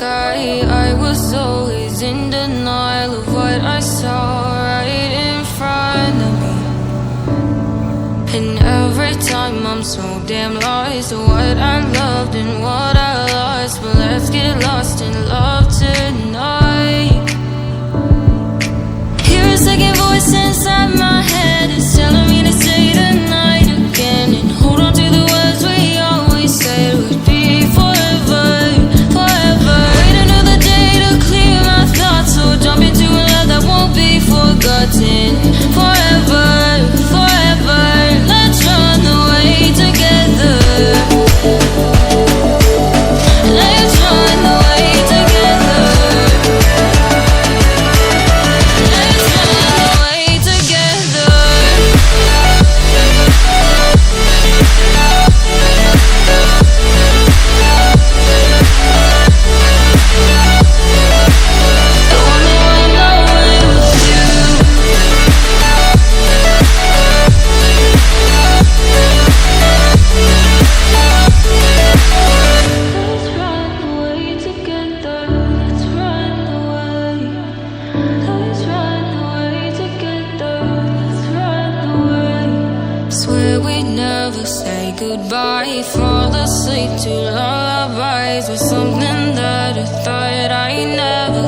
sky. I was always in denial of what I saw right in front of me. And every time I'm so damn lost to what I loved and what I lost. But let's get lost in love tonight. Hear a second voice inside my head, it's telling me to stay the night again and hold on to the words we always said would be forever, forever. Wait another day to clear my thoughts, so jump into a love that won't be forgotten. Forever, forever, let's run away together. Let's run away together. Let's run away together. The only one knowing was you. Let's run away together. Let's run away. Let's run away together. Let's run away. Swear we'd never say goodbye. Fall asleep to lullabies with something that I thought I never